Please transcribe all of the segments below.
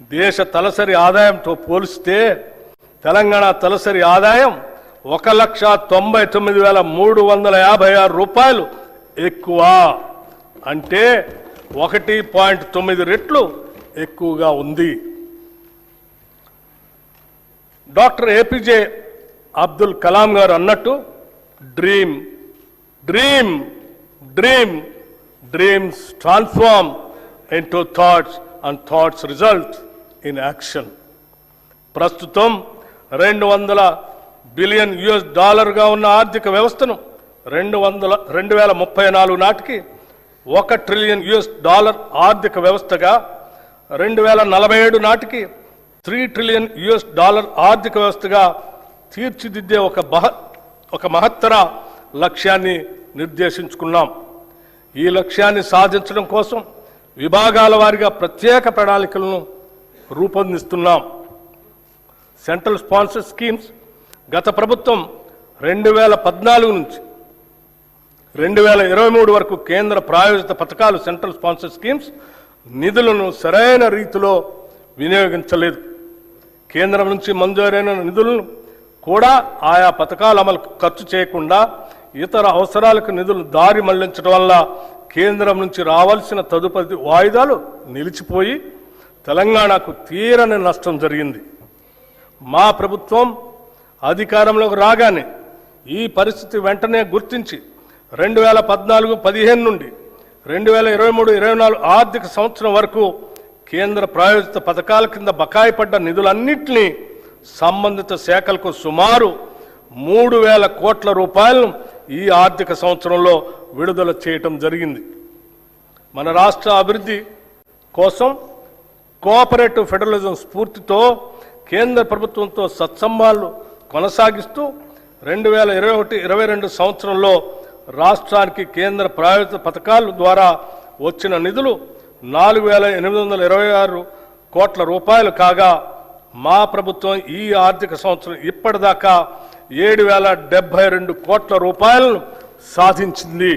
దేశ తలసరి ఆదాయంతో పోలిస్తే తెలంగాణ తలసరి ఆదాయం 1,99,356 రూపాయలు ఎక్కువ, అంటే 1.9 రెట్లు ఎక్కువగా ఉంది. డాక్టర్ ఏపీజే అబ్దుల్ కలాం గారు అన్నట్టు dream dream dream dreams transform into thoughts and thoughts result in action. ప్రస్తుతం $200 బిలియన్ ఉన్న ఆర్థిక వ్యవస్థను 2034 నాటికి $1 ట్రిలియన్ ఆర్థిక వ్యవస్థగా, 2047 నాటికి $3 ట్రిలియన్ ఆర్థిక వ్యవస్థగా తీర్చిదిద్దే ఒక మహత్తర లక్ష్యాన్ని నిర్దేశించుకున్నాం. ఈ లక్ష్యాన్ని సాధించడం కోసం విభాగాల వారీగా ప్రత్యేక ప్రణాళికలను రూపొందిస్తున్నాం. సెంట్రల్ స్పాన్సర్ స్కీమ్స్ గత ప్రభుత్వం 2014 నుంచి 2023 వరకు కేంద్ర ప్రాయోజిత పథకాలు సెంట్రల్ స్పాన్సర్ స్కీమ్స్ నిధులను సరైన రీతిలో వినియోగించలేదు. కేంద్రం నుంచి మంజూరైన నిధులను కూడా ఆయా పథకాల అమలుకు ఖర్చు చేయకుండా ఇతర అవసరాలకు నిధులు దారి మళ్లించడం వల్ల కేంద్రం నుంచి రావాల్సిన తదుపరి వాయిదాలు నిలిచిపోయి తెలంగాణకు తీరని నష్టం జరిగింది. మా ప్రభుత్వం అధికారంలోకి రాగానే ఈ పరిస్థితి వెంటనే గుర్తించి 2014-15 నుండి 2023-24 ఆర్థిక సంవత్సరం వరకు కేంద్ర ప్రాయోజిత పథకాల కింద బకాయి పడ్డ నిధులన్నింటినీ సంబంధిత శాఖలకు సుమారు 3,000 కోట్ల రూపాయలను ఈ ఆర్థిక సంవత్సరంలో విడుదల చేయటం జరిగింది. మన రాష్ట్ర అభివృద్ధి కోసం కోఆపరేటివ్ ఫెడరలిజం స్ఫూర్తితో కేంద్ర ప్రభుత్వంతో సత్సంబంధాలు కొనసాగిస్తూ 2021-22 సంవత్సరంలో రాష్ట్రానికి కేంద్ర ప్రాయోజిత పథకాల ద్వారా వచ్చిన నిధులు 4,826 కోట్ల రూపాయలు కాగా, మా ప్రభుత్వం ఈ ఆర్థిక సంవత్సరం ఇప్పటిదాకా 7,072 కోట్ల రూపాయలను సాధించింది.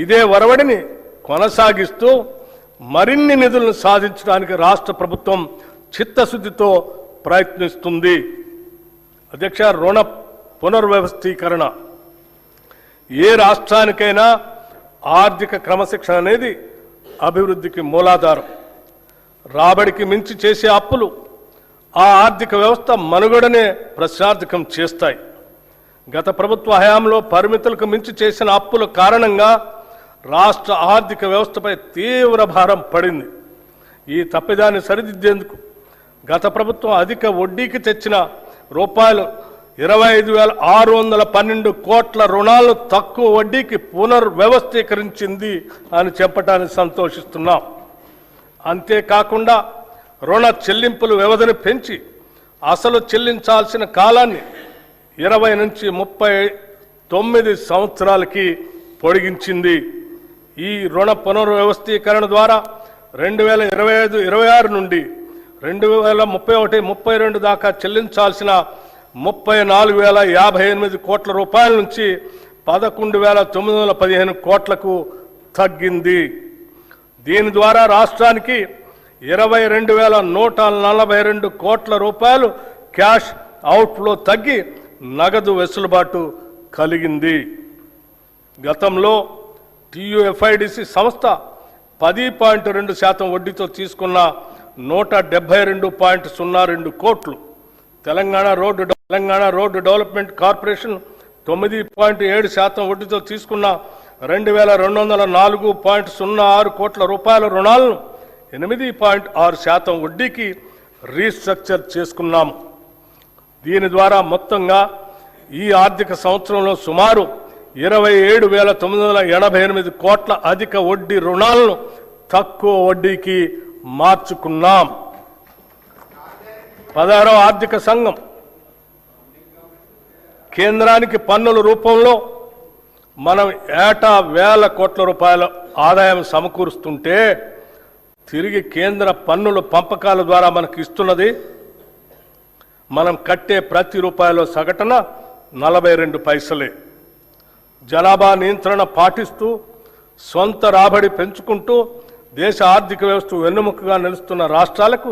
ఇదే వరవడిని కొనసాగిస్తూ మరిన్ని నిధులను సాధించడానికి రాష్ట్ర ప్రభుత్వం చిత్తశుద్ధితో ప్రయత్నిస్తుంది. అధ్యక్ష, రుణ పునర్వ్యవస్థీకరణ ఏ రాష్ట్రానికైనా ఆర్థిక క్రమశిక్షణ అనేది అభివృద్ధికి మూలాధారం. రాబడికి మించి చేసే అప్పులు ఆ ఆర్థిక వ్యవస్థ మనుగడనే ప్రశ్నార్థకం చేస్తాయి. గత ప్రభుత్వ హయాంలో పరిమితులకు మించి చేసిన అప్పుల కారణంగా రాష్ట్ర ఆర్థిక వ్యవస్థపై తీవ్ర భారం పడింది. ఈ తప్పిదాన్ని సరిదిద్దేందుకు గత ప్రభుత్వం అధిక వడ్డీకి తెచ్చిన ₹25,612 కోట్ల రుణాలను తక్కువ వడ్డీకి పునర్వ్యవస్థీకరించింది అని చెప్పడానికి సంతోషిస్తున్నాం. అంతేకాకుండా రుణ చెల్లింపుల వ్యవధిని పెంచి అసలు చెల్లించాల్సిన కాలాన్ని 20 నుంచి 39 సంవత్సరాలకి పొడిగించింది. ఈ రుణ పునర్వ్యవస్థీకరణ ద్వారా 2025-26 నుండి 2031-32 దాకా చెల్లించాల్సిన 34,058 కోట్ల రూపాయల నుంచి 11,915 కోట్లకు తగ్గింది. దీని ద్వారా రాష్ట్రానికి 22,142 కోట్ల రూపాయలు క్యాష్ అవుట్ఫ్లో తగ్గి నగదు వెసులుబాటు కలిగింది. గతంలో టీయూఎఫ్ఐడిసి సంస్థ 10.2% వడ్డీతో తీసుకున్న 172.02 కోట్లు, తెలంగాణ రోడ్డు డెవలప్మెంట్ కార్పొరేషన్ 9.7% వడ్డీతో తీసుకున్న 2,204.06 కోట్ల రూపాయల రుణాలను 8.6% వడ్డీకి రీస్ట్రక్చర్ చేసుకున్నాము. దీని ద్వారా మొత్తంగా ఈ ఆర్థిక సంవత్సరంలో సుమారు 27,988 కోట్ల అధిక వడ్డీ రుణాలను తక్కువ వడ్డీకి మార్చుకున్నాం. 16వ ఆర్థిక సంఘం కేంద్రానికి పన్నుల రూపంలో మనం ఏటా 1,000 కోట్ల రూపాయల ఆదాయం సమకూరుస్తుంటే తిరిగి కేంద్ర పన్నుల పంపకాల ద్వారా మనకు ఇస్తున్నది మనం కట్టే ప్రతి రూపాయలో సగటున 42 పైసలే. జనాభా నియంత్రణ పాటిస్తూ సొంత రాబడి పెంచుకుంటూ దేశ ఆర్థిక వ్యవస్థ వెన్నెముకగా నిలుస్తున్న రాష్ట్రాలకు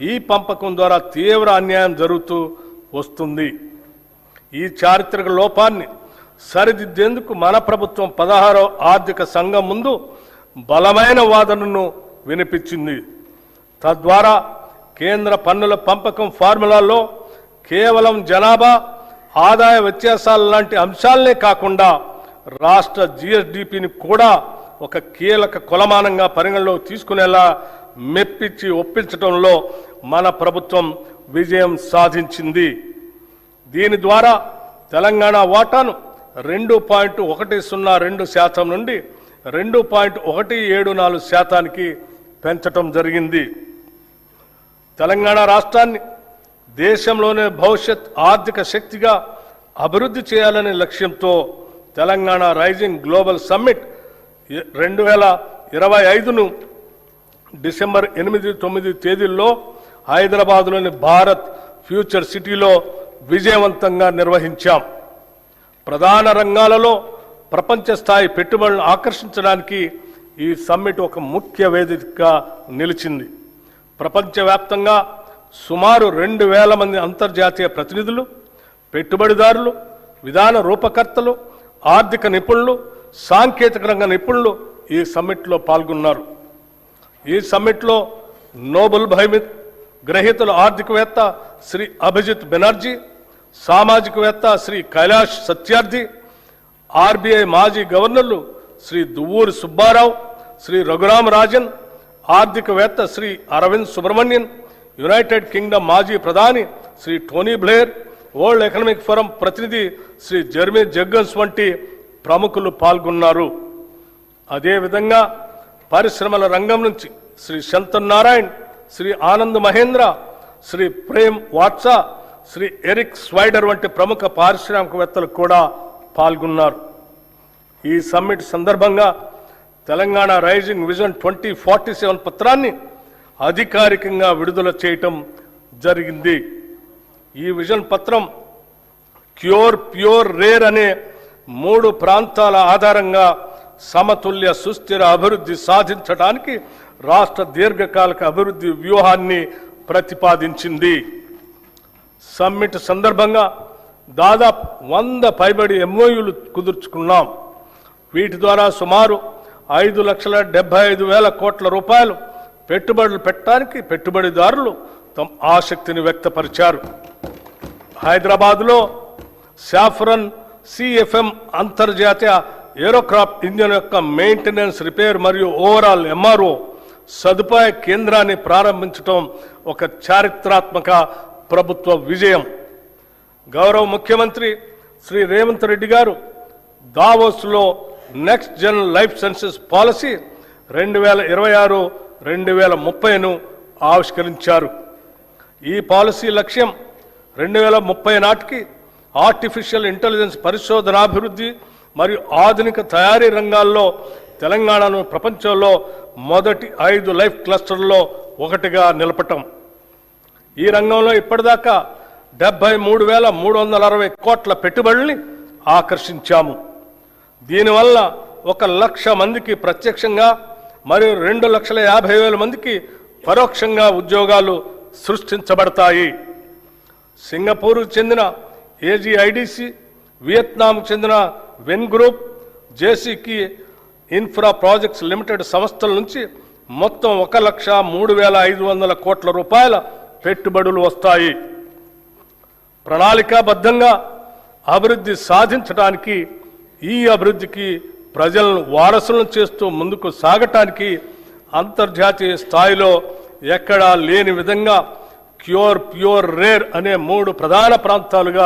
ఈ పంపకం ద్వారా తీవ్ర అన్యాయం జరుగుతూ వస్తుంది. ఈ చారిత్రక లోపాన్ని సరిదిద్దేందుకు మన ప్రభుత్వం 16వ ఆర్థిక సంఘం ముందు బలమైన వాదనను వినిపించింది. తద్వారా కేంద్ర పన్నుల పంపకం ఫార్ములాలో కేవలం జనాభా ఆదాయ వ్యత్యాసాల లాంటి అంశాలనే కాకుండా రాష్ట్ర జిఎస్డిపిని కూడా ఒక కీలక కొలమానంగా పరిగణలోకి తీసుకునేలా మెప్పించి ఒప్పించడంలో మన ప్రభుత్వం విజయం సాధించింది. దీని ద్వారా తెలంగాణ వాటాను 2.102% నుండి 2.174% పెంచటం జరిగింది. తెలంగాణ రాష్ట్రాన్ని దేశంలోనే భవిష్యత్ ఆర్థిక శక్తిగా అభివృద్ధి చేయాలనే లక్ష్యంతో తెలంగాణ రైజింగ్ గ్లోబల్ సమ్మిట్ 2025ను డిసెంబర్ 8-9 తేదీల్లో హైదరాబాద్లోని భారత్ ఫ్యూచర్ సిటీలో విజయవంతంగా నిర్వహించాం. ప్రధాన రంగాలలో ప్రపంచ స్థాయి పెట్టుబడులను ఆకర్షించడానికి ఈ సమ్మిట్ ఒక ముఖ్య వేదికగా నిలిచింది. ప్రపంచవ్యాప్తంగా సుమారు 2,000 మంది అంతర్జాతీయ ప్రతినిధులు, పెట్టుబడిదారులు, విధాన రూపకర్తలు, ఆర్థిక నిపుణులు, సాంకేతిక రంగ నిపుణులు ఈ సమ్మిట్లో పాల్గొన్నారు. ఈ సమ్మిట్లో నోబెల్ బహుమతి గ్రహీతలు ఆర్థికవేత్త శ్రీ అభిజిత్ బెనర్జీ, సామాజికవేత్త శ్రీ కైలాష్ సత్యార్థి, ఆర్బీఐ మాజీ గవర్నర్లు శ్రీ దువ్వూరి సుబ్బారావు, శ్రీ రఘురామ్ రాజన్, ఆర్థికవేత్త శ్రీ అరవింద్ సుబ్రహ్మణ్యన్, యునైటెడ్ కింగ్డమ్ మాజీ ప్రధాని Shri Tony Blair, World Economic Forum ప్రతినిధి శ్రీ జెర్మీ జగ్గన్స్ వంటి ప్రముఖులు పాల్గొన్నారు. అదేవిధంగా పరిశ్రమల రంగం నుంచి శ్రీ శంతన్ నారాయణ్, శ్రీ ఆనంద్ మహేంద్ర, శ్రీ ప్రేమ్ వాట్సా, శ్రీ ఎరిక్ స్వైడర్ వంటి ప్రముఖ పారిశ్రామికవేత్తలు కూడా పాల్గొన్నారు. ఈ సమ్మిట్ సందర్భంగా తెలంగాణ రైజింగ్ విజన్ 2047 పత్రాన్ని అధికారికంగా విడుదల చేయటం జరిగింది. ఈ విజన్ పత్రం క్యూర్, ప్యూర్, రేర్ అనే 3 ప్రాంతాల ఆధారంగా సమతుల్య సుస్థిర అభివృద్ధి సాధించడానికి రాష్ట్ర దీర్ఘకాలిక అభివృద్ధి వ్యూహాన్ని ప్రతిపాదించింది. సమ్మిట్ సందర్భంగా దాదాపు 100 పైబడి ఎంఓయూలు కుదుర్చుకున్నాం. వీటి ద్వారా సుమారు 5,75,000 కోట్ల రూపాయలు పెట్టుబడులు పెట్టడానికి పెట్టుబడిదారులు తమ ఆసక్తిని వ్యక్తపరిచారు. హైదరాబాద్లో సాఫ్రన్ సిఎఫ్ఎం అంతర్జాతీయ ఏరోక్రాఫ్ట్ ఇంజన్ యొక్క మెయింటెనెన్స్, రిపేర్ మరియు ఓవరాల్ ఎంఆర్ఓ సదుపాయ కేంద్రాన్ని ప్రారంభించడం ఒక చారిత్రాత్మక ప్రభుత్వ విజయం. గౌరవ ముఖ్యమంత్రి శ్రీ రేవంత్ రెడ్డి గారు దావోస్లో next gen life sciences policy 2026-2030ను ఆవిష్కరించారు. ఈ పాలసీ లక్ష్యం 2030 నాటికి ఆర్టిఫిషియల్ ఇంటెలిజెన్స్ పరిశోధనాభివృద్ధి మరియు ఆధునిక తయారీ రంగాల్లో తెలంగాణను ప్రపంచంలో మొదటి 5 లైఫ్ క్లస్టర్లలో ఒకటిగా నిలపటం. ఈ రంగంలో ఇప్పటిదాకా 73,360 కోట్ల పెట్టుబడుల్ని ఆకర్షించాము. దీనివల్ల 1,00,000 మందికి ప్రత్యక్షంగా మరియు 2,50,000 మందికి పరోక్షంగా ఉద్యోగాలు సృష్టించబడతాయి. సింగపూర్కు చెందిన ఏజీఐడిసి, వియత్నాంకు చెందిన వెన్ గ్రూప్, జేసీకి ఇన్ఫ్రా ప్రాజెక్ట్స్ లిమిటెడ్ సంస్థల నుంచి మొత్తం 1,03,500 కోట్ల రూపాయల పెట్టుబడులు వస్తాయి. ప్రణాళికాబద్ధంగా అభివృద్ధి సాధించడానికి, ఈ అభివృద్ధికి ప్రజలను వారసులను చేస్తూ ముందుకు సాగటానికి అంతర్జాతీయ స్థాయిలో ఎక్కడా లేని విధంగా క్యూర్, ప్యూర్, రేర్ అనే 3 ప్రధాన ప్రాంతాలుగా